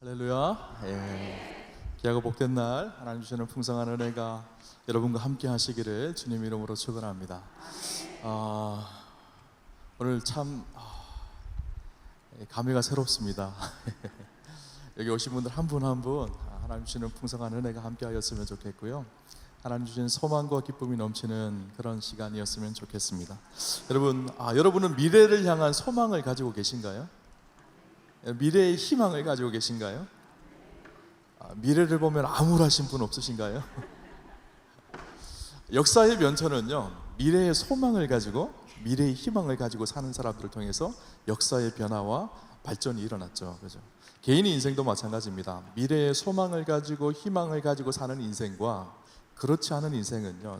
할렐루야. 귀하고 복된 날 하나님 주시는 풍성한 은혜가 여러분과 함께 하시기를 주님 이름으로 축원합니다. 오늘 참 감회가 새롭습니다. 여기 오신 분들 한 분 한 분 하나님 주시는 풍성한 은혜가 함께 하였으면 좋겠고요, 하나님 주시는 소망과 기쁨이 넘치는 그런 시간이었으면 좋겠습니다. 여러분은 미래를 향한 소망을 가지고 계신가요? 미래의 희망을 가지고 계신가요? 미래를 보면 암울하신 분 없으신가요? 역사의 변천은요, 미래의 소망을 가지고, 미래의 희망을 가지고 사는 사람들을 통해서 역사의 변화와 발전이 일어났죠. 그죠? 개인의 인생도 마찬가지입니다. 미래의 소망을 가지고 희망을 가지고 사는 인생과 그렇지 않은 인생은요,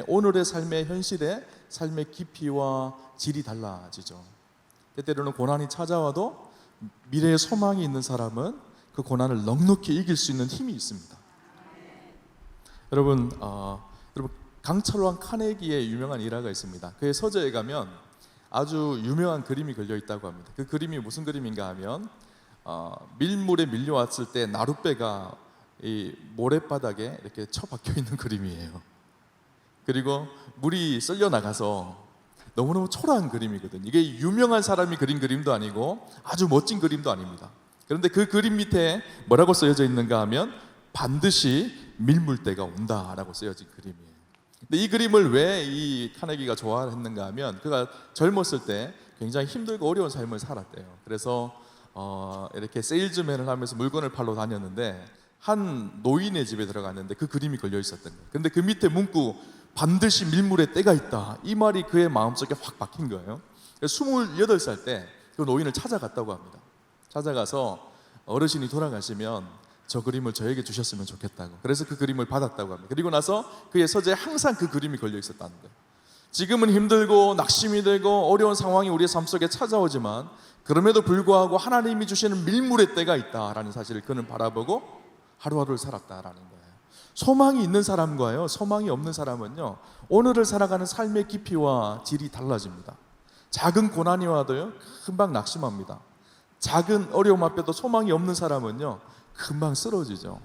오늘의 삶의 현실의 삶의 깊이와 질이 달라지죠. 때때로는 고난이 찾아와도 미래의 소망이 있는 사람은 그 고난을 넉넉히 이길 수 있는 힘이 있습니다. 여러분 강철왕 카네기의 유명한 일화가 있습니다. 그의 서재에 가면 아주 유명한 그림이 걸려 있다고 합니다. 그 그림이 무슨 그림인가 하면 밀물에 밀려왔을 때 나룻배가 이 모래바닥에 이렇게 처박혀 있는 그림이에요. 그리고 물이 쓸려 나가서 너무너무 초라한 그림이거든요. 이게 유명한 사람이 그린 그림도 아니고 아주 멋진 그림도 아닙니다. 그런데 그 그림 밑에 뭐라고 쓰여져 있는가 하면 반드시 밀물 때가 온다라고 쓰여진 그림이에요. 근데 이 그림을 왜 이 카네기가 좋아했는가 하면 그가 젊었을 때 굉장히 힘들고 어려운 삶을 살았대요. 그래서 이렇게 세일즈맨을 하면서 물건을 팔러 다녔는데 한 노인의 집에 들어갔는데 그 그림이 걸려 있었던 거예요. 근데 그 밑에 문구 반드시 밀물에 때가 있다, 이 말이 그의 마음속에 확 박힌 거예요. 28살 때 그 노인을 찾아갔다고 합니다. 찾아가서 어르신이 돌아가시면 저 그림을 저에게 주셨으면 좋겠다고, 그래서 그 그림을 받았다고 합니다. 그리고 나서 그의 서재에 항상 그 그림이 걸려 있었다는 거예요. 지금은 힘들고 낙심이 되고 어려운 상황이 우리의 삶 속에 찾아오지만 그럼에도 불구하고 하나님이 주시는 밀물의 때가 있다라는 사실을 그는 바라보고 하루하루를 살았다라는 거예요. 소망이 있는 사람과요, 소망이 없는 사람은요, 오늘을 살아가는 삶의 깊이와 질이 달라집니다. 작은 고난이 와도요, 금방 낙심합니다. 작은 어려움 앞에도 소망이 없는 사람은요, 금방 쓰러지죠.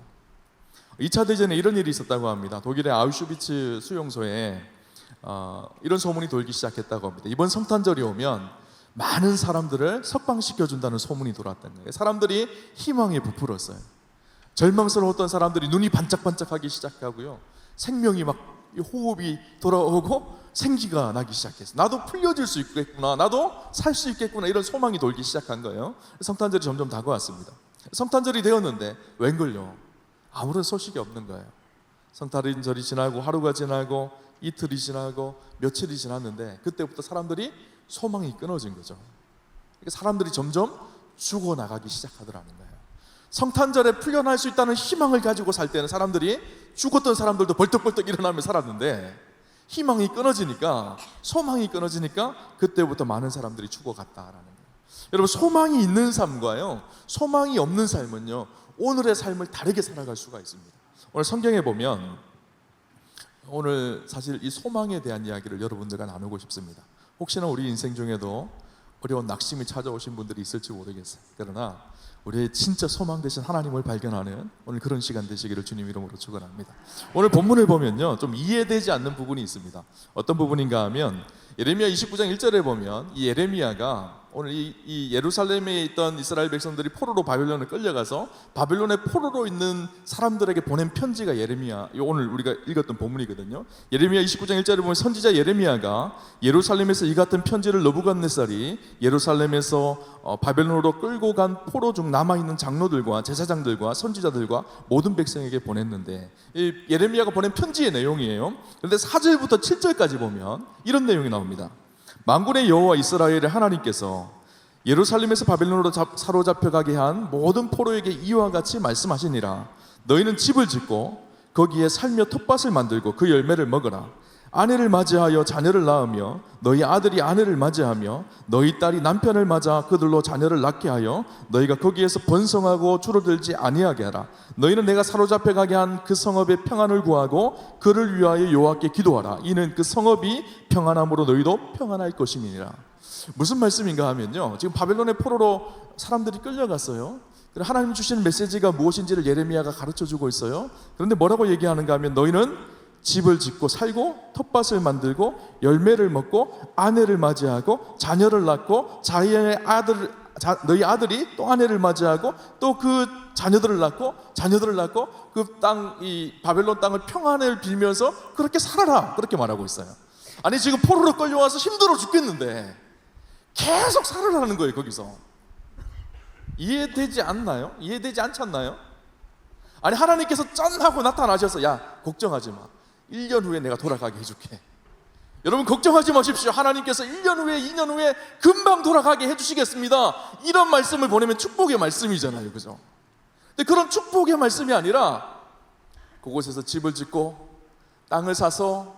2차 대전에 이런 일이 있었다고 합니다. 독일의 아우슈비츠 수용소에 이런 소문이 돌기 시작했다고 합니다. 이번 성탄절이 오면 많은 사람들을 석방시켜준다는 소문이 돌았다는 거예요. 사람들이 희망에 부풀었어요. 절망스러웠던 사람들이 눈이 반짝반짝하기 시작하고요, 생명이 막 호흡이 돌아오고 생기가 나기 시작했어요. 나도 풀려질 수 있겠구나, 나도 살 수 있겠구나, 이런 소망이 돌기 시작한 거예요. 성탄절이 점점 다가왔습니다. 성탄절이 되었는데 웬걸요, 아무런 소식이 없는 거예요. 성탄절이 지나고 하루가 지나고 이틀이 지나고 며칠이 지났는데 그때부터 사람들이 소망이 끊어진 거죠. 사람들이 점점 죽어나가기 시작하더라는 거예요. 성탄절에 풀려날 수 있다는 희망을 가지고 살 때는 사람들이 죽었던 사람들도 벌떡벌떡 일어나며 살았는데 희망이 끊어지니까, 소망이 끊어지니까 그때부터 많은 사람들이 죽어갔다라는 거예요. 여러분, 소망이 있는 삶과요, 소망이 없는 삶은요, 오늘의 삶을 다르게 살아갈 수가 있습니다. 오늘 성경에 보면 오늘 사실 이 소망에 대한 이야기를 여러분들과 나누고 싶습니다. 혹시나 우리 인생 중에도 어려운 낙심이 찾아오신 분들이 있을지 모르겠어요. 그러나 우리의 진짜 소망 되신 하나님을 발견하는 오늘 그런 시간 되시기를 주님 이름으로 축원합니다. 오늘 본문을 보면요, 좀 이해되지 않는 부분이 있습니다. 어떤 부분인가 하면 예레미야 29장 1절에 보면 이 예레미야가 오늘 이 예루살렘에 있던 이스라엘 백성들이 포로로 바벨론에 끌려가서 바벨론의 포로로 있는 사람들에게 보낸 편지가 예레미야, 오늘 우리가 읽었던 본문이거든요. 예레미야 29장 1절에 보면 선지자 예레미야가 예루살렘에서 이 같은 편지를 느부갓네살이 예루살렘에서 바벨론으로 끌고 간 포로 중 남아있는 장로들과 제사장들과 선지자들과 모든 백성에게 보냈는데, 이 예레미야가 보낸 편지의 내용이에요. 그런데 4절부터 7절까지 보면 이런 내용이 나옵니다. 만군의 여호와 이스라엘의 하나님께서 예루살렘에서 바벨론으로 사로잡혀가게 한 모든 포로에게 이와 같이 말씀하시니라. 너희는 집을 짓고 거기에 살며 텃밭을 만들고 그 열매를 먹으라. 아내를 맞이하여 자녀를 낳으며 너희 아들이 아내를 맞이하며 너희 딸이 남편을 맞아 그들로 자녀를 낳게 하여 너희가 거기에서 번성하고 줄어들지 아니하게 하라. 너희는 내가 사로잡혀 가게 한 그 성읍의 평안을 구하고 그를 위하여 여호와께 기도하라. 이는 그 성읍이 평안함으로 너희도 평안할 것임이니라. 무슨 말씀인가 하면요, 지금 바벨론의 포로로 사람들이 끌려갔어요. 하나님 주시는 메시지가 무엇인지를 예레미야가 가르쳐주고 있어요. 그런데 뭐라고 얘기하는가 하면 너희는 집을 짓고 살고 텃밭을 만들고 열매를 먹고 아내를 맞이하고 자녀를 낳고 너희 아들이 또 아내를 맞이하고 또 그 자녀들을 낳고 그 땅, 이 바벨론 땅을 평안을 빌면서 그렇게 살아라, 그렇게 말하고 있어요. 아니 지금 포로로 끌려와서 힘들어 죽겠는데 계속 살아라는 거예요. 거기서 이해되지 않나요? 이해되지 않지 않나요? 아니 하나님께서 짠 하고 나타나셔서 야 걱정하지 마, 1년 후에 내가 돌아가게 해줄게. 여러분 걱정하지 마십시오. 하나님께서 1년 후에 2년 후에 금방 돌아가게 해주시겠습니다. 이런 말씀을 보내면 축복의 말씀이잖아요, 그죠? 근데 그런 축복의 말씀이 아니라 그곳에서 집을 짓고 땅을 사서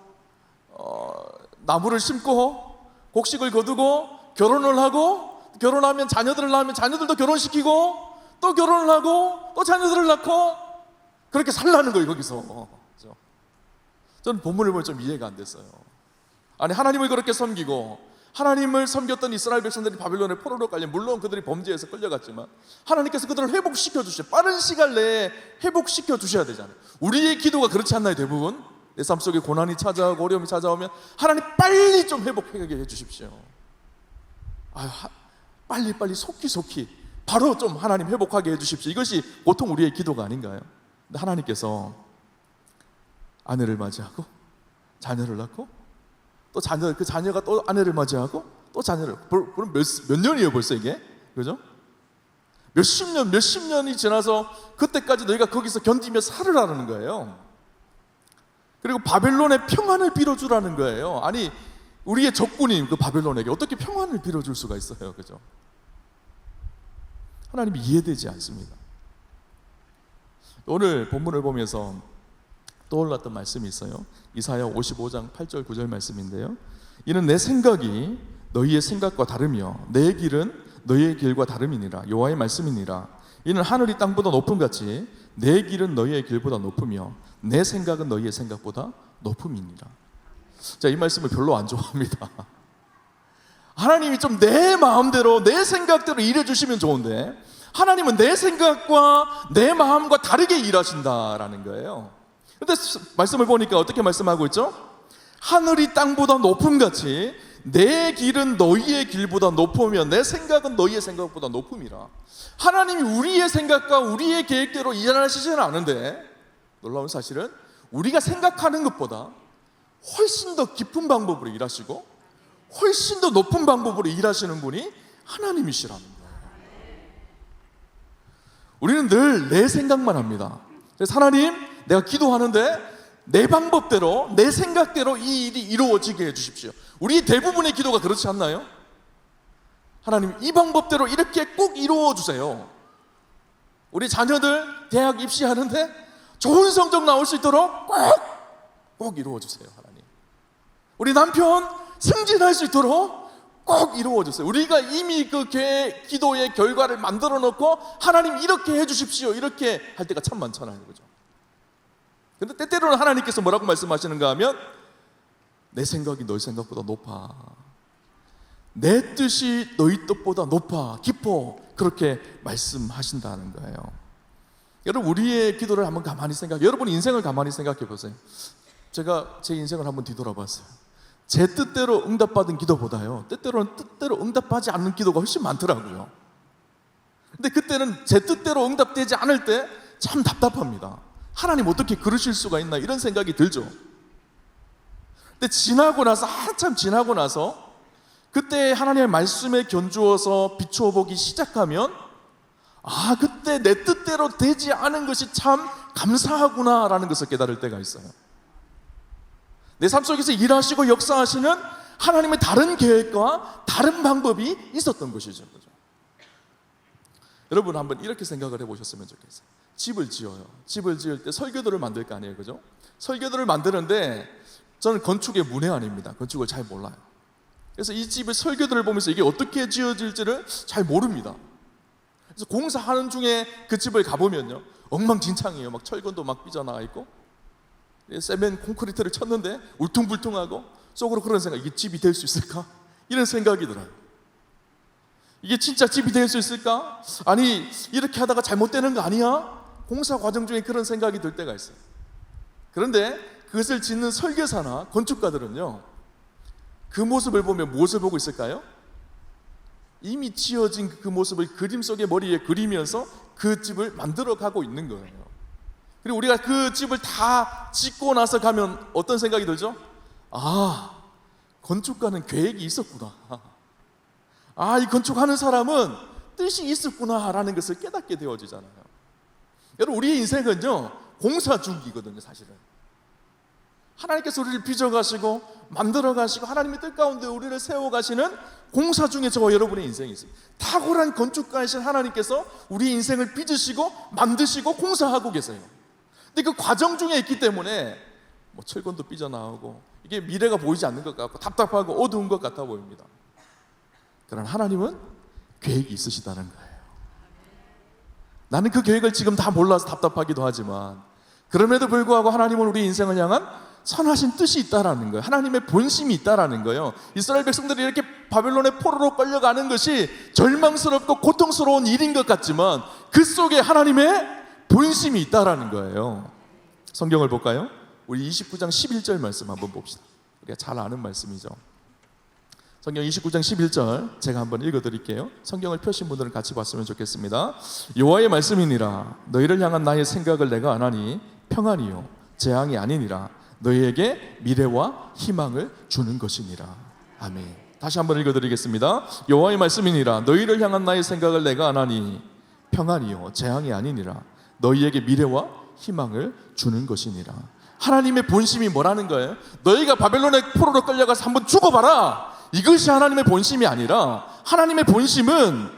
나무를 심고 곡식을 거두고 결혼을 하고, 결혼하면 자녀들을 낳으면 자녀들도 결혼시키고 또 결혼을 하고 또 자녀들을 낳고 그렇게 살라는 거예요, 거기서. 그렇죠? 저는 본문을 보면 좀 이해가 안 됐어요. 아니 하나님을 그렇게 섬기고 하나님을 섬겼던 이스라엘 백성들이 바벨론의 포로로 깔려, 물론 그들이 범죄해서 끌려갔지만 하나님께서 그들을 회복시켜 주셔, 빠른 시간 내에 회복시켜 주셔야 되잖아요. 우리의 기도가 그렇지 않나요? 대부분 내 삶 속에 고난이 찾아오고 어려움이 찾아오면 하나님 빨리 좀 회복하게 해주십시오. 빨리 속히 바로 좀 하나님 회복하게 해주십시오. 이것이 보통 우리의 기도가 아닌가요? 근데 하나님께서 아내를 맞이하고 자녀를 낳고 또 그 자녀가 또 아내를 맞이하고 또 자녀를, 그럼 몇 년이에요 벌써 이게? 그죠? 몇십 년이 지나서 그때까지 너희가 거기서 견디며 살으라는 거예요. 그리고 바벨론의 평안을 빌어주라는 거예요. 아니 우리의 적군인 그 바벨론에게 어떻게 평안을 빌어줄 수가 있어요, 그죠? 하나님이 이해되지 않습니다. 오늘 본문을 보면서 떠올랐던 말씀이 있어요. 이사야 55장 8절 9절 말씀인데요. 이는 내 생각이 너희의 생각과 다르며 내 길은 너희의 길과 다름이니라. 여호와의 말씀이니라. 이는 하늘이 땅보다 높음 같이 내 길은 너희의 길보다 높으며 내 생각은 너희의 생각보다 높음이니라. 자, 이 말씀을 별로 안 좋아합니다. 하나님이 좀 내 마음대로 내 생각대로 일해주시면 좋은데 하나님은 내 생각과 내 마음과 다르게 일하신다라는 거예요. 근데 말씀을 보니까 어떻게 말씀하고 있죠? 하늘이 땅보다 높음같이 내 길은 너희의 길보다 높으며 내 생각은 너희의 생각보다 높음이라. 하나님이 우리의 생각과 우리의 계획대로 일하시지는 않은데 놀라운 사실은 우리가 생각하는 것보다 훨씬 더 깊은 방법으로 일하시고 훨씬 더 높은 방법으로 일하시는 분이 하나님이시라는 거예요. 우리는 늘 내 생각만 합니다. 그래서 하나님, 내가 기도하는데 내 방법대로 내 생각대로 이 일이 이루어지게 해주십시오. 우리 대부분의 기도가 그렇지 않나요? 하나님, 이 방법대로 이렇게 꼭 이루어주세요. 우리 자녀들 대학 입시하는데 좋은 성적 나올 수 있도록 꼭 이루어주세요. 하나님, 우리 남편 승진할 수 있도록 꼭 이루어주세요. 우리가 이미 그 기도의 결과를 만들어 놓고 하나님 이렇게 해주십시오, 이렇게 할 때가 참 많잖아요, 그죠? 근데 때때로는 하나님께서 뭐라고 말씀하시는가 하면 내 생각이 너희 생각보다 높아, 내 뜻이 너희 뜻보다 높아, 깊어, 그렇게 말씀하신다는 거예요. 여러분, 우리의 기도를 한번 가만히 여러분 인생을 가만히 생각해 보세요. 제가 제 인생을 한번 뒤돌아봤어요. 제 뜻대로 응답받은 기도보다요, 때때로는 뜻대로 응답하지 않는 기도가 훨씬 많더라고요. 근데 그때는 제 뜻대로 응답되지 않을 때 참 답답합니다. 하나님 어떻게 그러실 수가 있나, 이런 생각이 들죠. 근데 지나고 나서, 한참 지나고 나서 그때 하나님의 말씀에 견주어서 비추어 보기 시작하면 그때 내 뜻대로 되지 않은 것이 참 감사하구나라는 것을 깨달을 때가 있어요. 내 삶 속에서 일하시고 역사하시는 하나님의 다른 계획과 다른 방법이 있었던 것이죠. 여러분, 한번 이렇게 생각을 해보셨으면 좋겠어요. 집을 지어요. 집을 지을 때 설계도를 만들 거 아니에요, 그죠? 설계도를 만드는데 저는 건축의 문외한입니다. 건축을 잘 몰라요. 그래서 이 집의 설계도를 보면서 이게 어떻게 지어질지를 잘 모릅니다. 그래서 공사하는 중에 그 집을 가보면요, 엉망진창이에요. 막 철근도 막 삐져나와 있고, 세멘 콘크리트를 쳤는데 울퉁불퉁하고, 속으로 그런 생각, 이게 집이 될 수 있을까? 이런 생각이 들어요. 이게 진짜 집이 될 수 있을까? 아니 이렇게 하다가 잘못되는 거 아니야? 공사 과정 중에 그런 생각이 들 때가 있어요. 그런데 그것을 짓는 설계사나 건축가들은요, 그 모습을 보면 무엇을 보고 있을까요? 이미 지어진 그 모습을 그림 속에 머리에 그리면서 그 집을 만들어 가고 있는 거예요. 그리고 우리가 그 집을 다 짓고 나서 가면 어떤 생각이 들죠? 아, 건축가는 계획이 있었구나. 아, 이 건축하는 사람은 뜻이 있었구나라는 것을 깨닫게 되어지잖아요. 여러분, 우리의 인생은요, 공사 중이거든요, 사실은. 하나님께서 우리를 빚어가시고 만들어가시고 하나님의 뜻 가운데 우리를 세워가시는 공사 중에 저와 여러분의 인생이 있습니다. 탁월한 건축가이신 하나님께서 우리 인생을 빚으시고 만드시고 공사하고 계세요. 근데 그 과정 중에 있기 때문에 뭐 철근도 삐져나오고 이게 미래가 보이지 않는 것 같고 답답하고 어두운 것 같아 보입니다. 그러나 하나님은 계획이 있으시다는 거예요. 나는 그 계획을 지금 다 몰라서 답답하기도 하지만 그럼에도 불구하고 하나님은 우리 인생을 향한 선하신 뜻이 있다라는 거예요. 하나님의 본심이 있다라는 거예요. 이스라엘 백성들이 이렇게 바벨론의 포로로 끌려가는 것이 절망스럽고 고통스러운 일인 것 같지만 그 속에 하나님의 본심이 있다라는 거예요. 성경을 볼까요? 우리 29장 11절 말씀 한번 봅시다. 우리가 잘 아는 말씀이죠. 성경 29장 11절 제가 한번 읽어드릴게요. 성경을 펴신 분들은 같이 봤으면 좋겠습니다. 여호와의 말씀이니라. 너희를 향한 나의 생각을 내가 아나니 평안이요 재앙이 아니니라. 너희에게 미래와 희망을 주는 것이니라. 아멘. 다시 한번 읽어드리겠습니다. 여호와의 말씀이니라. 너희를 향한 나의 생각을 내가 아나니 평안이요 재앙이 아니니라. 너희에게 미래와 희망을 주는 것이니라. 하나님의 본심이 뭐라는 거예요? 너희가 바벨론의 포로로 끌려가서 한번 죽어봐라. 이것이 하나님의 본심이 아니라 하나님의 본심은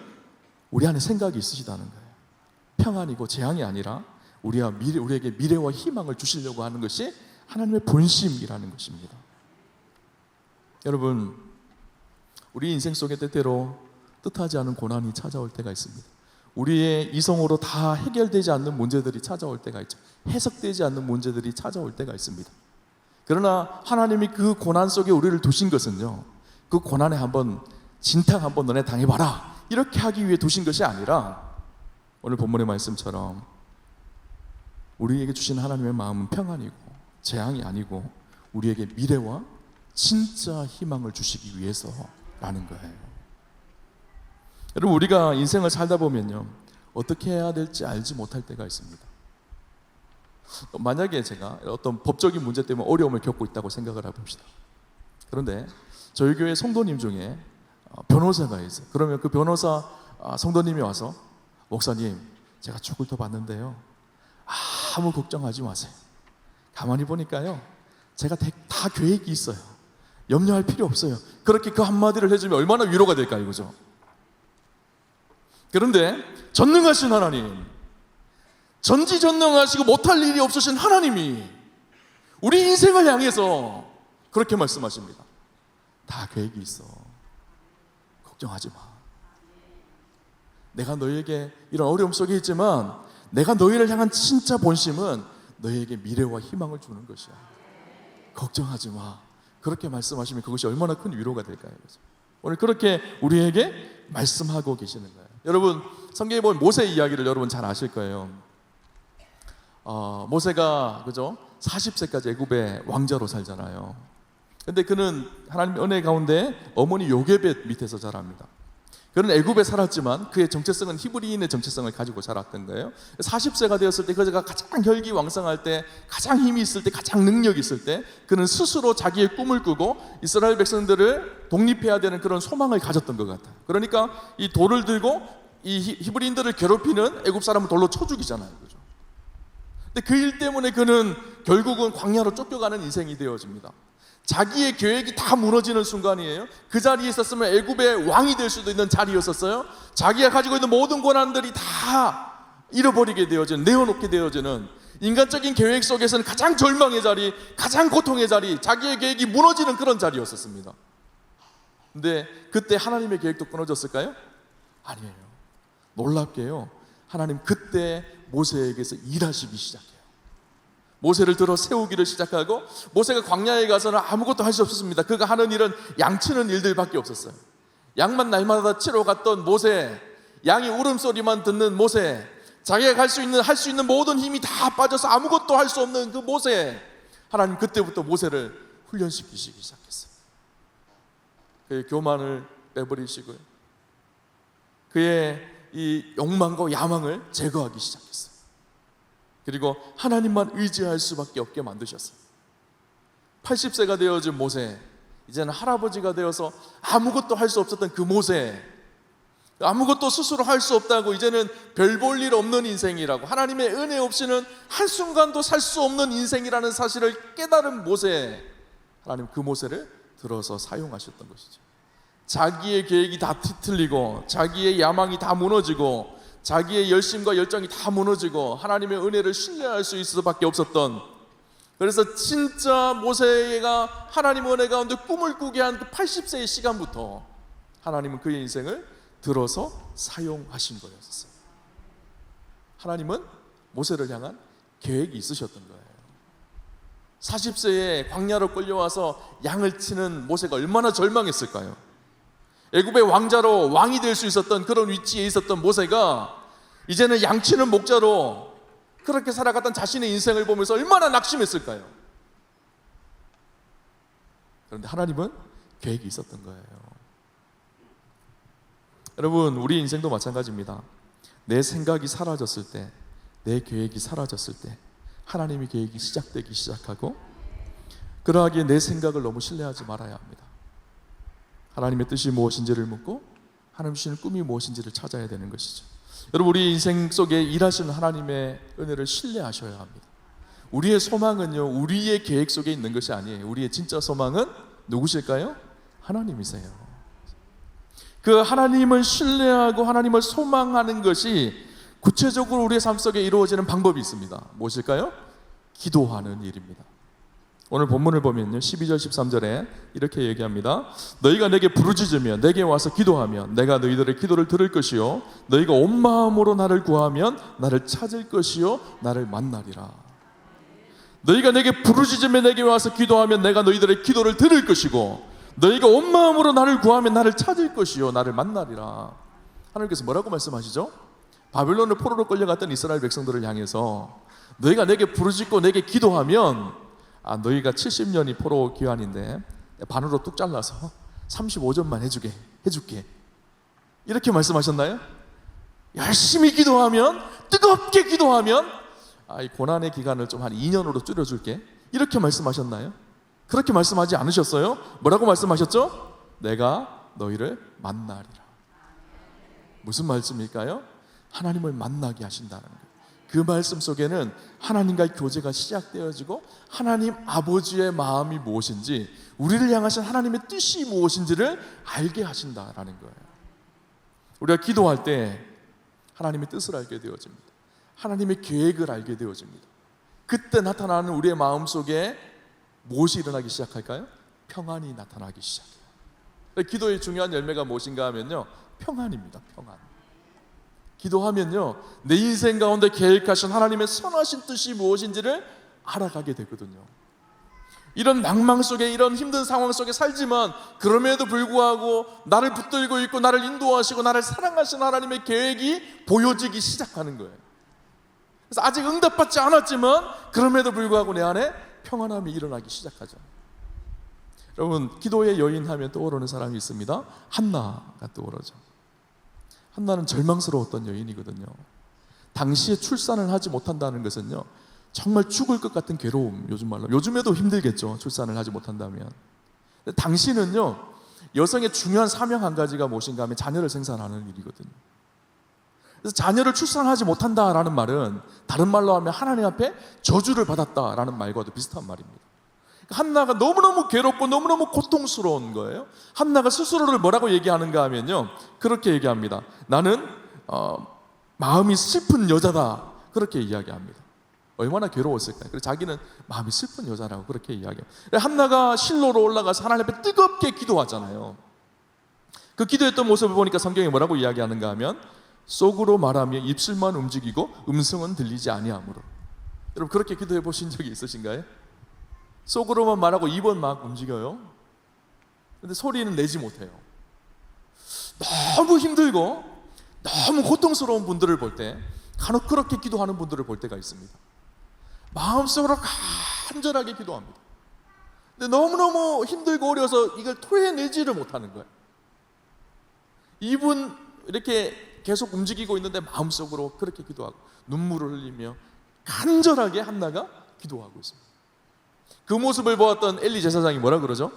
우리 안에 생각이 있으시다는 거예요. 평안이고 재앙이 아니라 우리에게 미래와 희망을 주시려고 하는 것이 하나님의 본심이라는 것입니다. 여러분, 우리 인생 속에 때때로 뜻하지 않은 고난이 찾아올 때가 있습니다. 우리의 이성으로 다 해결되지 않는 문제들이 찾아올 때가 있죠. 해석되지 않는 문제들이 찾아올 때가 있습니다. 그러나 하나님이 그 고난 속에 우리를 두신 것은요, 그 고난에 한번 진탕 한번 너네 당해봐라 이렇게 하기 위해 두신 것이 아니라 오늘 본문의 말씀처럼 우리에게 주신 하나님의 마음은 평안이고 재앙이 아니고 우리에게 미래와 진짜 희망을 주시기 위해서라는 거예요. 여러분, 우리가 인생을 살다 보면요, 어떻게 해야 될지 알지 못할 때가 있습니다. 만약에 제가 어떤 법적인 문제 때문에 어려움을 겪고 있다고 생각을 해봅시다. 그런데 저희 교회 성도님 중에 변호사가 있어요. 그러면 그 변호사 성도님이 와서 목사님, 제가 죽을 더 봤는데요, 아무 걱정하지 마세요. 가만히 보니까요, 제가 다 계획이 있어요. 염려할 필요 없어요. 그렇게 그 한마디를 해주면 얼마나 위로가 될까요? 그죠? 그런데 전능하신 하나님, 전지전능하시고 못할 일이 없으신 하나님이 우리 인생을 향해서 그렇게 말씀하십니다. 다 계획이 있어. 걱정하지 마. 내가 너희에게 이런 어려움 속에 있지만 내가 너희를 향한 진짜 본심은 너희에게 미래와 희망을 주는 것이야. 걱정하지 마. 그렇게 말씀하시면 그것이 얼마나 큰 위로가 될까요? 오늘 그렇게 우리에게 말씀하고 계시는 거예요. 여러분, 성경에 보면 모세 이야기를 여러분 잘 아실 거예요. 모세가 그죠? 40세까지 애굽의 왕자로 살잖아요. 근데 그는 하나님의 은혜 가운데 어머니 요게벳 밑에서 자랍니다. 그는 애굽에 살았지만 그의 정체성은 히브리인의 정체성을 가지고 자랐던 거예요. 40세가 되었을 때 그가 가장 혈기왕성할 때, 가장 힘이 있을 때, 가장 능력이 있을 때 그는 스스로 자기의 꿈을 꾸고 이스라엘 백성들을 독립해야 되는 그런 소망을 가졌던 것 같아요. 그러니까 이 돌을 들고 이 히브리인들을 괴롭히는 애굽 사람은 돌로 쳐 죽이잖아요. 그죠? 근데 그 일 때문에 그는 결국은 광야로 쫓겨가는 인생이 되어집니다. 자기의 계획이 다 무너지는 순간이에요. 그 자리에 있었으면 애굽의 왕이 될 수도 있는 자리였었어요. 자기가 가지고 있는 모든 권한들이 다 잃어버리게 되어지는, 내어놓게 되어지는 인간적인 계획 속에서는 가장 절망의 자리, 가장 고통의 자리, 자기의 계획이 무너지는 그런 자리였었습니다. 근데 그때 하나님의 계획도 끊어졌을까요? 아니에요. 놀랍게요, 하나님 그때 모세에게서 일하시기 시작해요. 모세를 들어 세우기를 시작하고, 모세가 광야에 가서는 아무것도 할 수 없었습니다. 그가 하는 일은 양치는 일들밖에 없었어요. 양만 날마다 치러 갔던 모세, 양이 울음소리만 듣는 모세, 자기가 할 수 있는 모든 힘이 다 빠져서 아무것도 할 수 없는 그 모세, 하나님 그때부터 모세를 훈련시키시기 시작했어요. 그의 교만을 빼버리시고요, 그의 이 욕망과 야망을 제거하기 시작했어요. 그리고 하나님만 의지할 수밖에 없게 만드셨어요. 80세가 되어진 모세, 이제는 할아버지가 되어서 아무것도 할 수 없었던 그 모세, 아무것도 스스로 할 수 없다고 이제는 별 볼 일 없는 인생이라고, 하나님의 은혜 없이는 한순간도 살 수 없는 인생이라는 사실을 깨달은 모세, 하나님 그 모세를 들어서 사용하셨던 것이죠. 자기의 계획이 다 뒤틀리고 자기의 야망이 다 무너지고 자기의 열심과 열정이 다 무너지고 하나님의 은혜를 신뢰할 수 있을 수밖에 없었던, 그래서 진짜 모세가 하나님의 은혜 가운데 꿈을 꾸게 한 그 80세의 시간부터 하나님은 그의 인생을 들어서 사용하신 거였어요. 하나님은 모세를 향한 계획이 있으셨던 거예요. 40세에 광야로 끌려와서 양을 치는 모세가 얼마나 절망했을까요? 애굽의 왕자로 왕이 될 수 있었던 그런 위치에 있었던 모세가 이제는 양치는 목자로 그렇게 살아갔던 자신의 인생을 보면서 얼마나 낙심했을까요? 그런데 하나님은 계획이 있었던 거예요. 여러분, 우리 인생도 마찬가지입니다. 내 생각이 사라졌을 때, 내 계획이 사라졌을 때 하나님의 계획이 시작되기 시작하고, 그러하기에 내 생각을 너무 신뢰하지 말아야 합니다. 하나님의 뜻이 무엇인지를 묻고 하나님 주시는 꿈이 무엇인지를 찾아야 되는 것이죠. 여러분, 우리 인생 속에 일하시는 하나님의 은혜를 신뢰하셔야 합니다. 우리의 소망은요, 우리의 계획 속에 있는 것이 아니에요. 우리의 진짜 소망은 누구실까요? 하나님이세요. 그 하나님을 신뢰하고 하나님을 소망하는 것이 구체적으로 우리의 삶 속에 이루어지는 방법이 있습니다. 무엇일까요? 기도하는 일입니다. 오늘 본문을 보면요, 12절 13절에 이렇게 얘기합니다. 너희가 내게 부르짖으면, 내게 와서 기도하면 내가 너희들의 기도를 들을 것이요, 너희가 온 마음으로 나를 구하면 나를 찾을 것이요, 나를 만나리라. 너희가 내게 부르짖으면, 내게 와서 기도하면 내가 너희들의 기도를 들을 것이고, 너희가 온 마음으로 나를 구하면 나를 찾을 것이요, 나를 만나리라. 하나님께서 뭐라고 말씀하시죠? 바빌론을 포로로 끌려갔던 이스라엘 백성들을 향해서 너희가 내게 부르짖고 내게 기도하면, 너희가 70년이 포로 기한인데 반으로 뚝 잘라서 35점만 해줄게 이렇게 말씀하셨나요? 열심히 기도하면, 뜨겁게 기도하면 이 고난의 기간을 좀 한 2년으로 줄여줄게 이렇게 말씀하셨나요? 그렇게 말씀하지 않으셨어요? 뭐라고 말씀하셨죠? 내가 너희를 만나리라. 무슨 말씀일까요? 하나님을 만나게 하신다는 거예요. 그 말씀 속에는 하나님과의 교제가 시작되어지고 하나님 아버지의 마음이 무엇인지, 우리를 향하신 하나님의 뜻이 무엇인지를 알게 하신다라는 거예요. 우리가 기도할 때 하나님의 뜻을 알게 되어집니다. 하나님의 계획을 알게 되어집니다. 그때 나타나는 우리의 마음 속에 무엇이 일어나기 시작할까요? 평안이 나타나기 시작해요. 기도의 중요한 열매가 무엇인가 하면요, 평안입니다. 평안. 기도하면요, 내 인생 가운데 계획하신 하나님의 선하신 뜻이 무엇인지를 알아가게 되거든요. 이런 낭망 속에, 이런 힘든 상황 속에 살지만 그럼에도 불구하고 나를 붙들고 있고 나를 인도하시고 나를 사랑하시는 하나님의 계획이 보여지기 시작하는 거예요. 그래서 아직 응답받지 않았지만 그럼에도 불구하고 내 안에 평안함이 일어나기 시작하죠. 여러분, 기도의 여인 하면 떠오르는 사람이 있습니다. 한나가 떠오르죠. 한나는 절망스러웠던 여인이거든요. 당시에 출산을 하지 못한다는 것은요, 정말 죽을 것 같은 괴로움, 요즘 말로, 요즘에도 힘들겠죠, 출산을 하지 못한다면. 당시는요, 여성의 중요한 사명 한 가지가 무엇인가 하면 자녀를 생산하는 일이거든요. 그래서 자녀를 출산하지 못한다라는 말은 다른 말로 하면 하나님 앞에 저주를 받았다라는 말과도 비슷한 말입니다. 한나가 너무너무 괴롭고 너무너무 고통스러운 거예요. 한나가 스스로를 뭐라고 얘기하는가 하면요, 그렇게 얘기합니다. 나는 마음이 슬픈 여자다, 그렇게 이야기합니다. 얼마나 괴로웠을까요? 그래서 자기는 마음이 슬픈 여자라고 그렇게 이야기해요. 한나가 실로로 올라가서 하나님 앞에 뜨겁게 기도하잖아요. 그 기도했던 모습을 보니까 성경이 뭐라고 이야기하는가 하면, 속으로 말하며 입술만 움직이고 음성은 들리지 아니하므로. 여러분, 그렇게 기도해 보신 적이 있으신가요? 속으로만 말하고 입은 막 움직여요. 근데 소리는 내지 못해요. 너무 힘들고 너무 고통스러운 분들을 볼 때, 간혹 그렇게 기도하는 분들을 볼 때가 있습니다. 마음속으로 간절하게 기도합니다. 근데 너무너무 힘들고 어려워서 이걸 토해내지를 못하는 거예요. 입은 이렇게 계속 움직이고 있는데 마음속으로 그렇게 기도하고 눈물을 흘리며 간절하게 한나가 기도하고 있습니다. 그 모습을 보았던 엘리 제사장이 뭐라 그러죠?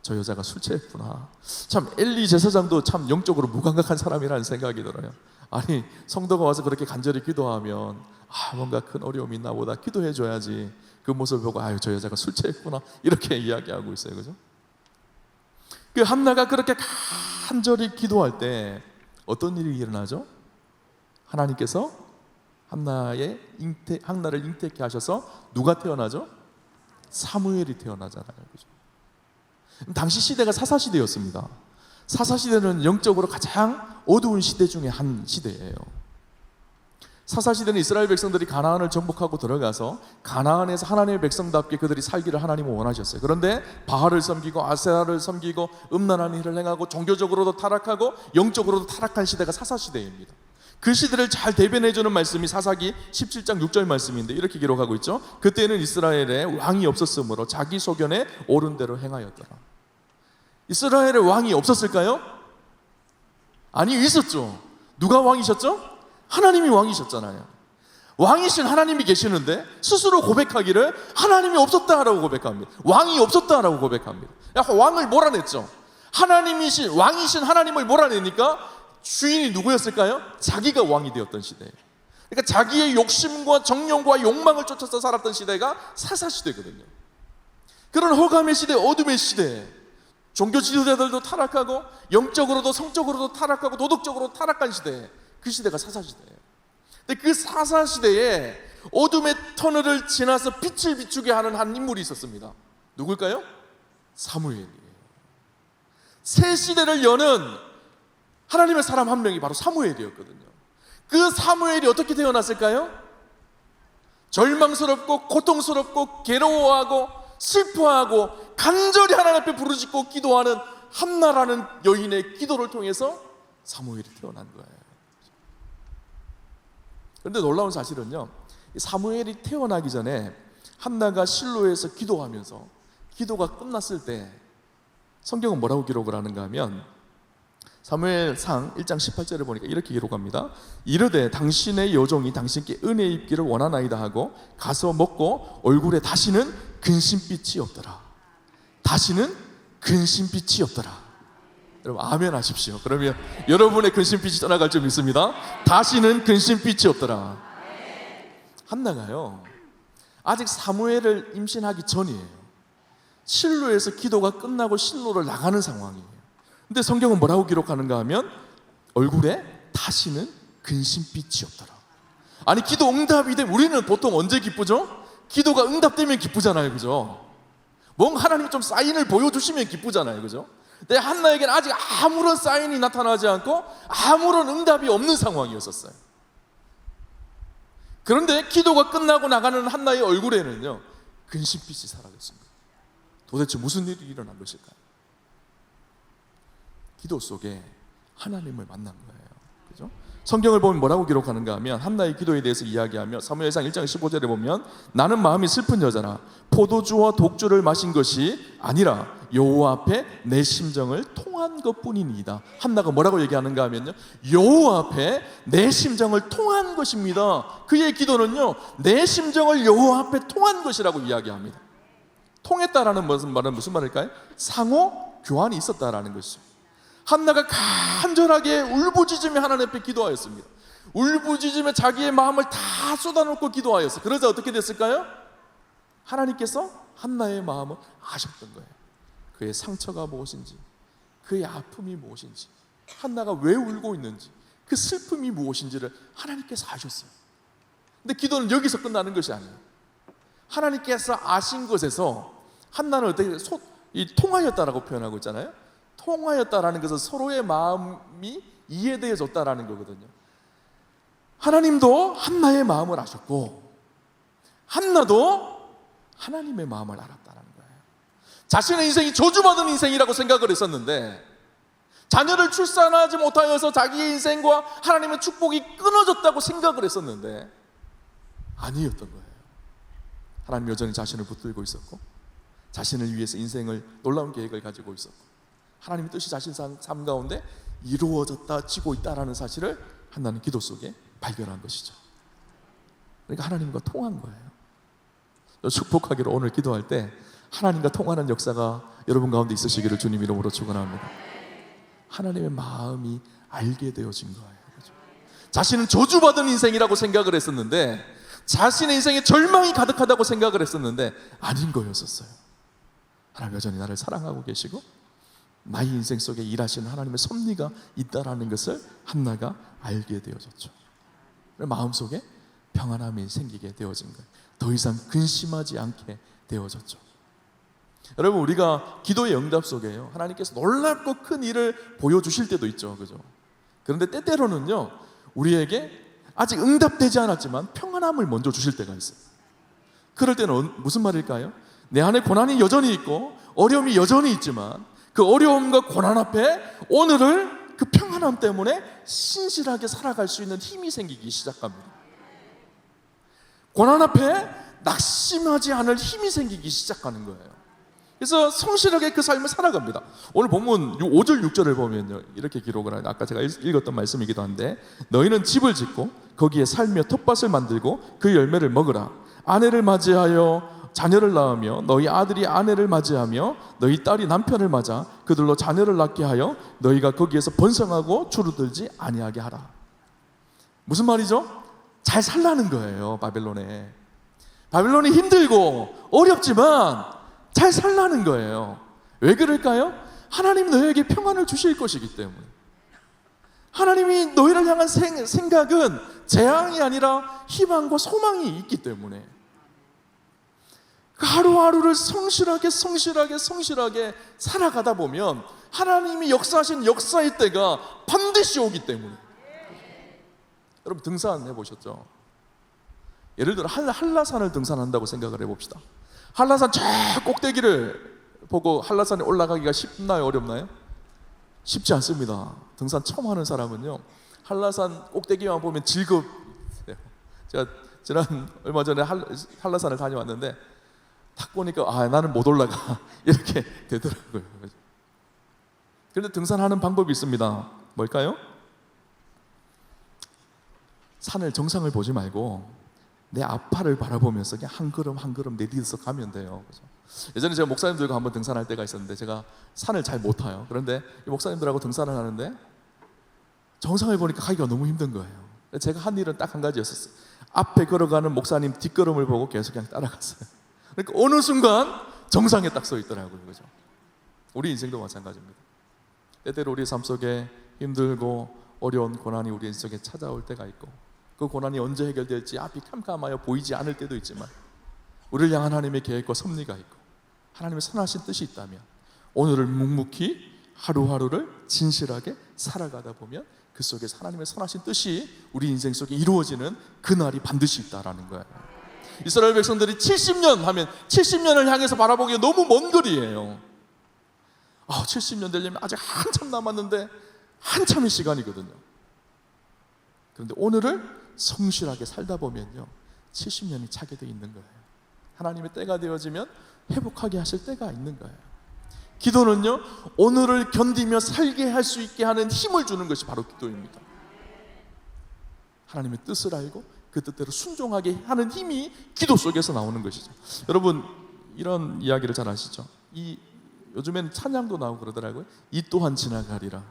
저 여자가 술 취했구나. 참 엘리 제사장도 참 영적으로 무감각한 사람이라는 생각이 들어요. 아니, 성도가 와서 그렇게 간절히 기도하면 뭔가 큰 어려움이 있나 보다, 기도해 줘야지. 그 모습을 보고 저 여자가 술 취했구나, 이렇게 이야기하고 있어요. 그죠? 그 한나가 그렇게 간절히 기도할 때 어떤 일이 일어나죠? 하나님께서 한나를 잉태케 하셔서 누가 태어나죠? 사무엘이 태어나잖아요. 그죠? 당시 시대가 사사시대였습니다. 사사시대는 영적으로 가장 어두운 시대 중에 한 시대예요. 사사시대는 이스라엘 백성들이 가나안을 정복하고 들어가서 가나안에서 하나님의 백성답게 그들이 살기를 하나님은 원하셨어요. 그런데 바알을 섬기고 아세라를 섬기고 음란한 일을 행하고 종교적으로도 타락하고 영적으로도 타락한 시대가 사사시대입니다. 그 시대를 잘 대변해주는 말씀이 사사기 17장 6절 말씀인데 이렇게 기록하고 있죠. 그때는 이스라엘에 왕이 없었으므로 자기 소견에 옳은 대로 행하였더라. 이스라엘에 왕이 없었을까요? 아니, 있었죠. 누가 왕이셨죠? 하나님이 왕이셨잖아요. 왕이신 하나님이 계시는데 스스로 고백하기를 하나님이 없었다라고 고백합니다. 왕이 없었다라고 고백합니다. 왕을 몰아냈죠. 왕이신 하나님을 몰아내니까 주인이 누구였을까요? 자기가 왕이 되었던 시대예요. 그러니까 자기의 욕심과 정욕과 욕망을 쫓아서 살았던 시대가 사사시대거든요. 그런 허감의 시대, 어둠의 시대에 종교 지도자들도 타락하고 영적으로도 성적으로도 타락하고 도덕적으로 타락한 시대에, 그 시대가 사사시대예요. 근데 그 사사시대에 어둠의 터널을 지나서 빛을 비추게 하는 한 인물이 있었습니다. 누굴까요? 사무엘이에요. 새 시대를 여는 하나님의 사람 한 명이 바로 사무엘이었거든요. 그 사무엘이 어떻게 태어났을까요? 절망스럽고 고통스럽고 괴로워하고 슬퍼하고 간절히 하나님 앞에 부르짖고 기도하는 한나라는 여인의 기도를 통해서 사무엘이 태어난 거예요. 그런데 놀라운 사실은요, 사무엘이 태어나기 전에 한나가 실로에서 기도하면서 기도가 끝났을 때 성경은 뭐라고 기록을 하는가 하면 사무엘상 1장 18절을 보니까 이렇게 기록합니다. 이르되 당신의 여종이 당신께 은혜 입기를 원하나이다 하고 가서 먹고 얼굴에 다시는 근심빛이 없더라. 다시는 근심빛이 없더라. 여러분 아멘 하십시오. 그러면 여러분의 근심빛이 떠나갈 줄 믿습니다. 다시는 근심빛이 없더라. 한나가요, 아직 사무엘을 임신하기 전이에요. 실로에서 기도가 끝나고 실로를 나가는 상황이에요. 근데 성경은 뭐라고 기록하는가 하면 얼굴에 다시는 근심빛이 없더라. 아니, 기도 응답이 되면 우리는 보통 언제 기쁘죠? 기도가 응답되면 기쁘잖아요. 그죠? 뭔가 하나님이 좀 사인을 보여주시면 기쁘잖아요. 그죠? 근데 한나에게는 아직 아무런 사인이 나타나지 않고 아무런 응답이 없는 상황이었었어요. 그런데 기도가 끝나고 나가는 한나의 얼굴에는요, 근심빛이 사라졌습니다. 도대체 무슨 일이 일어난 것일까요? 기도 속에 하나님을 만난 거예요. 그죠? 성경을 보면 뭐라고 기록하는가 하면 한나의 기도에 대해서 이야기하며 사무엘상 1장 15절에 보면 나는 마음이 슬픈 여자라 포도주와 독주를 마신 것이 아니라 여호와 앞에 내 심정을 통한 것뿐이니이다. 한나가 뭐라고 얘기하는가 하면요, 여호와 앞에 내 심정을 통한 것입니다. 그의 기도는요, 내 심정을 여호와 앞에 통한 것이라고 이야기합니다. 통했다라는 말은 무슨 말일까요? 상호 교환이 있었다라는 것이죠. 한나가 간절하게 울부짖으며 하나님 앞에 기도하였습니다. 울부짖으며 자기의 마음을 다 쏟아놓고 기도하였어요. 그러자 어떻게 됐을까요? 하나님께서 한나의 마음을 아셨던 거예요. 그의 상처가 무엇인지, 그의 아픔이 무엇인지, 한나가 왜 울고 있는지, 그 슬픔이 무엇인지를 하나님께서 아셨어요. 근데 기도는 여기서 끝나는 것이 아니에요. 하나님께서 아신 것에서 한나는 어떻게 통하였다라고 표현하고 있잖아요. 통하였다라는 것은 서로의 마음이 이해되어졌다라는 거거든요. 하나님도 한나의 마음을 아셨고 한나도 하나님의 마음을 알았다는 거예요. 자신의 인생이 저주받은 인생이라고 생각을 했었는데 자녀를 출산하지 못하여서 자기의 인생과 하나님의 축복이 끊어졌다고 생각을 했었는데 아니었던 거예요. 하나님 여전히 자신을 붙들고 있었고 자신을 위해서 인생을 놀라운 계획을 가지고 있었고 하나님의 뜻이 자신 삶 가운데 이루어지고 있다라는 사실을 한나는 기도 속에 발견한 것이죠. 그러니까 하나님과 통한 거예요. 축복하기로 오늘 기도할 때 하나님과 통하는 역사가 여러분 가운데 있으시기를 주님 이름으로 축원합니다. 하나님의 마음이 알게 되어진 거예요. 그렇죠? 자신은 저주받은 인생이라고 생각을 했었는데 자신의 인생에 절망이 가득하다고 생각을 했었는데 아닌 거였었어요. 하나님 여전히 나를 사랑하고 계시고 나의 인생 속에 일하시는 하나님의 섭리가 있다라는 것을 한나가 알게 되어졌죠. 마음속에 평안함이 생기게 되어진 거예요. 더 이상 근심하지 않게 되어졌죠. 여러분, 우리가 기도의 응답 속에요, 하나님께서 놀랍고 큰 일을 보여주실 때도 있죠. 그죠? 그런데 때때로는요, 우리에게 아직 응답되지 않았지만 평안함을 먼저 주실 때가 있어요. 그럴 때는 무슨 말일까요? 내 안에 고난이 여전히 있고 어려움이 여전히 있지만 그 어려움과 고난 앞에 오늘을 그 평안함 때문에 신실하게 살아갈 수 있는 힘이 생기기 시작합니다. 고난 앞에 낙심하지 않을 힘이 생기기 시작하는 거예요. 그래서 성실하게 그 삶을 살아갑니다. 오늘 본문 5절 6절을 보면요, 이렇게 기록을 하죠. 아까 제가 읽었던 말씀이기도 한데, 너희는 집을 짓고 거기에 살며 텃밭을 만들고 그 열매를 먹으라. 아내를 맞이하여 자녀를 낳으며 너희 아들이 아내를 맞이하며 너희 딸이 남편을 맞아 그들로 자녀를 낳게 하여 너희가 거기에서 번성하고 주루들지 아니하게 하라. 무슨 말이죠? 잘 살라는 거예요. 바벨론이 힘들고 어렵지만 잘 살라는 거예요. 왜 그럴까요? 하나님 너희에게 평안을 주실 것이기 때문에. 하나님이 너희를 향한 생각은 재앙이 아니라 희망과 소망이 있기 때문에. 하루하루를 성실하게 살아가다 보면 하나님이 역사하신 역사의 때가 반드시 오기 때문에. 여러분, 등산해 보셨죠? 예를 들어 한라산을 등산한다고 생각을 해봅시다. 한라산 저 꼭대기를 보고 한라산에 올라가기가 쉽나요? 어렵나요? 쉽지 않습니다. 등산 처음 하는 사람은요, 한라산 꼭대기만 보면 즐겁대요. 제가 얼마 전에 한라산을 다녀왔는데 딱 보니까 나는 못 올라가 이렇게 되더라고요. 그런데 등산하는 방법이 있습니다. 뭘까요? 산을 정상을 보지 말고 내 앞팔을 바라보면서 그냥 한 걸음 한 걸음 내딛어서 가면 돼요. 그렇죠? 예전에 제가 목사님들과 한번 등산할 때가 있었는데 제가 산을 잘 못 타요. 그런데 이 목사님들하고 등산을 하는데 정상을 보니까 가기가 너무 힘든 거예요. 제가 한 일은 딱 한 가지였었어요. 앞에 걸어가는 목사님 뒷걸음을 보고 계속 그냥 따라갔어요. 그러니까 어느 순간 정상에 딱 서 있더라고요. 그죠? 우리 인생도 마찬가지입니다. 때때로 우리 삶 속에 힘들고 어려운 고난이 우리 인생 속에 찾아올 때가 있고 그 고난이 언제 해결될지 앞이 캄캄하여 보이지 않을 때도 있지만 우리를 향한 하나님의 계획과 섭리가 있고 하나님의 선하신 뜻이 있다면 오늘을 묵묵히 하루하루를 진실하게 살아가다 보면 그 속에서 하나님의 선하신 뜻이 우리 인생 속에 이루어지는 그날이 반드시 있다라는 거예요. 이스라엘 백성들이 70년 하면 70년을 향해서 바라보기에 너무 먼 거리예요. 70년 되려면 아직 한참 남았는데 한참의 시간이거든요. 그런데 오늘을 성실하게 살다 보면요 70년이 차게 돼 있는 거예요. 하나님의 때가 되어지면 회복하게 하실 때가 있는 거예요. 기도는요 오늘을 견디며 살게 할 수 있게 하는 힘을 주는 것이 바로 기도입니다. 하나님의 뜻을 알고 그 뜻대로 순종하게 하는 힘이 기도 속에서 나오는 것이죠. 여러분, 이런 이야기를 잘 아시죠? 요즘엔 찬양도 나오고 그러더라고요. 이 또한 지나가리라.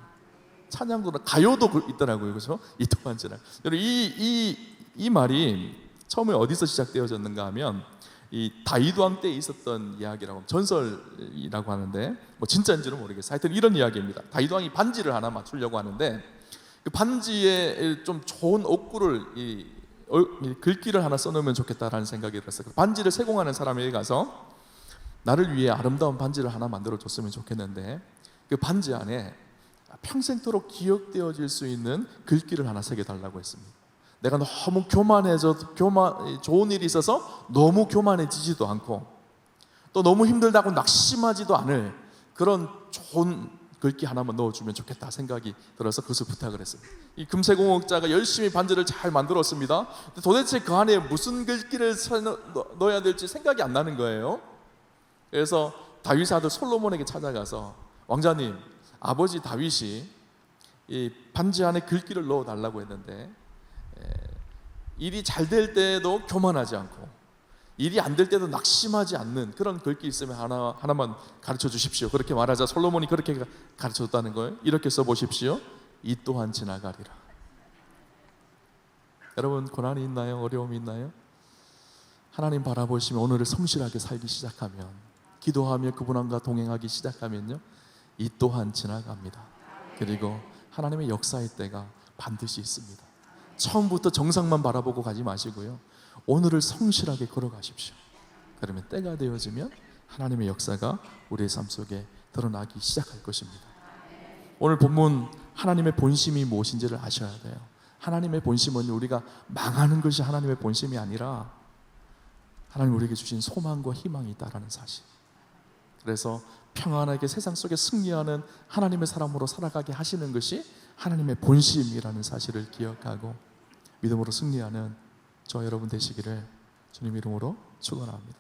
찬양도 가요도 있더라고요. 그렇죠? 이 또한 지나가. 여러분, 이 말이 처음에 어디서 시작되어졌는가 하면 이 다윗 왕 때 있었던 이야기라고, 전설이라고 하는데 뭐 진짜인지는 모르겠어요. 하여튼 이런 이야기입니다. 다윗 왕이 반지를 하나 맞추려고 하는데 그 반지에 좀 좋은 옥구를 글귀를 하나 써놓으면 좋겠다라는 생각이 들었어요. 반지를 세공하는 사람에게 가서 나를 위해 아름다운 반지를 하나 만들어줬으면 좋겠는데 그 반지 안에 평생토록 기억되어질 수 있는 글귀를 하나 새겨달라고 했습니다. 내가 너무 좋은 일이 있어서 너무 교만해지지도 않고 또 너무 힘들다고 낙심하지도 않을 그런 좋은 글귀 하나만 넣어주면 좋겠다 생각이 들어서 그것을 부탁을 했습니다. 이 금세공업자가 열심히 반지를 잘 만들었습니다. 도대체 그 안에 무슨 글귀를 넣어야 될지 생각이 안 나는 거예요. 그래서 다윗의 아들 솔로몬에게 찾아가서 왕자님, 아버지 다윗이 이 반지 안에 글귀를 넣어달라고 했는데 일이 잘 될 때도 교만하지 않고 일이 안 될 때도 낙심하지 않는 그런 글귀 있으면 하나만 가르쳐 주십시오. 그렇게 말하자 솔로몬이 그렇게 가르쳐 줬다는 거예요. 이렇게 써보십시오. 이 또한 지나가리라. 여러분, 고난이 있나요? 어려움이 있나요? 하나님 바라보시면 오늘을 성실하게 살기 시작하면, 기도하며 그분과 동행하기 시작하면요, 이 또한 지나갑니다. 그리고 하나님의 역사의 때가 반드시 있습니다. 처음부터 정상만 바라보고 가지 마시고요, 오늘을 성실하게 걸어가십시오. 그러면 때가 되어지면 하나님의 역사가 우리의 삶 속에 드러나기 시작할 것입니다. 오늘 본문 하나님의 본심이 무엇인지를 아셔야 돼요. 하나님의 본심은 우리가 망하는 것이 하나님의 본심이 아니라 하나님 우리에게 주신 소망과 희망이 있다라는 사실. 그래서 평안하게 세상 속에 승리하는 하나님의 사람으로 살아가게 하시는 것이 하나님의 본심이라는 사실을 기억하고 믿음으로 승리하는 저 여러분 되시기를 주님 이름으로 축원합니다.